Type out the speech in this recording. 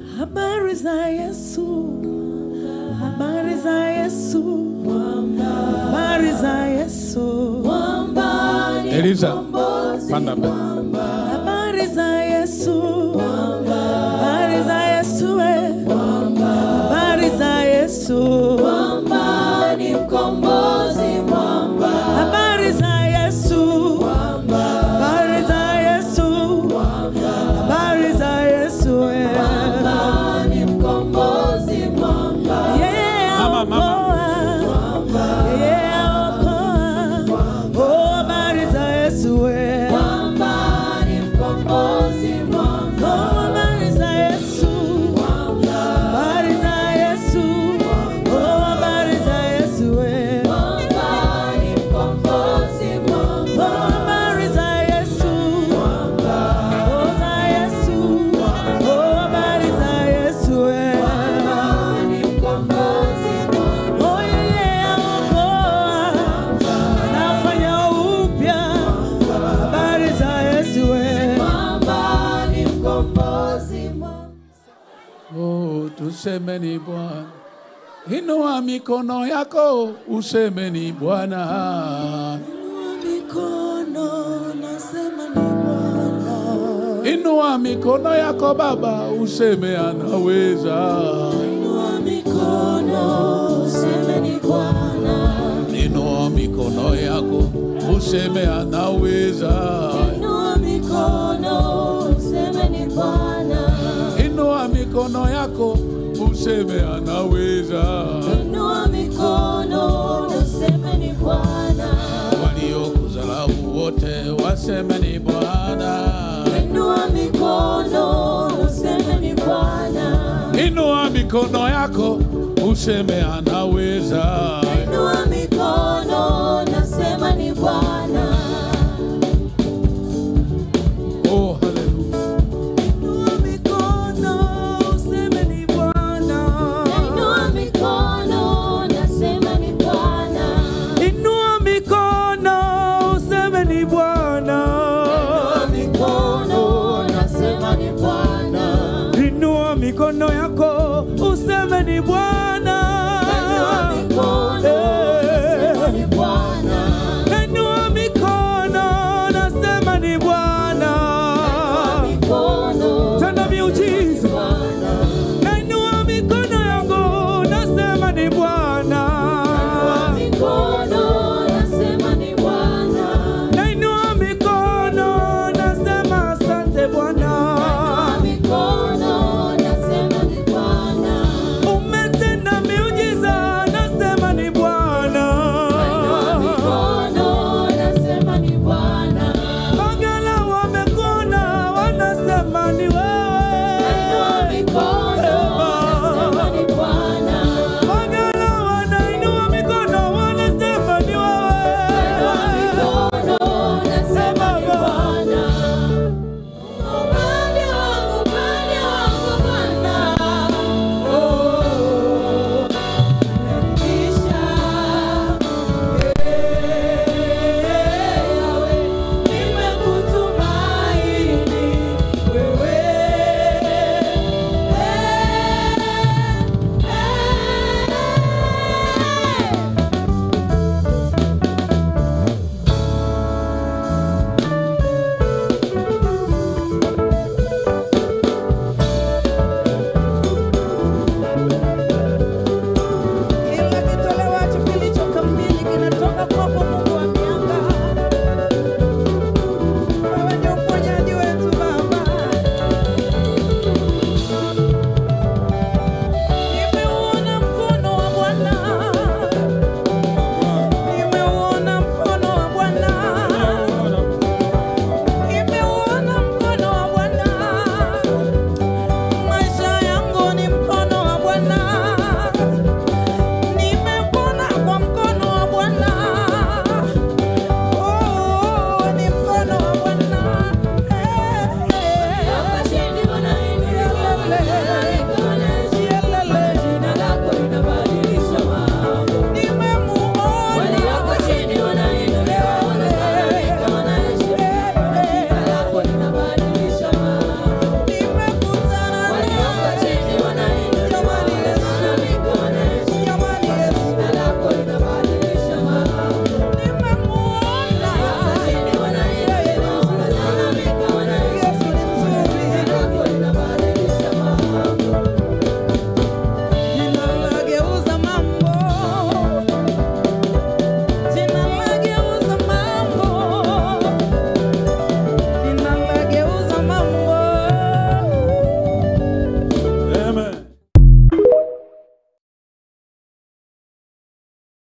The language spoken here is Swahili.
Habari za Yesu, habari za Yesu, habari za Yesu, Eliza, panda mbele. habari za Yesu, habari za Yesu, habari za Yesu, ni mkombozi mwamba. habari za Yesu, habari za Yesu, habari za Yesu, Ni mkombozi mwamba. habari za Yesu, Ni mkombozi mwamba. habari za Yesu, habari za Yesu, habari za Yesu, Ni mkombozi mwamba. habari za Yesu, za Yesu, habari za Yesu, Ni mkombozi mwamba. oh yeah, anafanya upya, habari za Yesu, Ni mkombozi mwamba. Oh, tusemeni Bwana. Inua mikono yako, usemeni Bwana. mikono nasema ni Bwana. Inua mikono yako Baba, useme anaweza. Inua mikono, sema ni Bwana. Inua mikono yako, useme anaweza. Inua mikono, sema ni Bwana. Inua mikono yako, useme anaweza. Inua mikono, sema ni Bwana. Waliokudharau wote waseme ni Bwana. Inua mikono, sema ni Bwana. Inua mikono yako, useme anaweza. Inua mikono, nasema ni Bwana. Oh, hallelujah. Inua mikono, sema ni Bwana. Inua mikono, nasema ni Bwana. Inua mikono, sema ni Bwana. Inua mikono, nasema ni Bwana. Inua mikono yako, useme ni Bwana. Inua mikono, nasema ni Bwana. Inua mikono, nasema ni Bwana. Tenda miujiza. Inua mikono yangu, nasema ni Bwana. Inua mikono, nasema asante Bwana. Umetenda miujiza, nasema ni Bwana. Bagala wamekuona, wanasema ni wewe.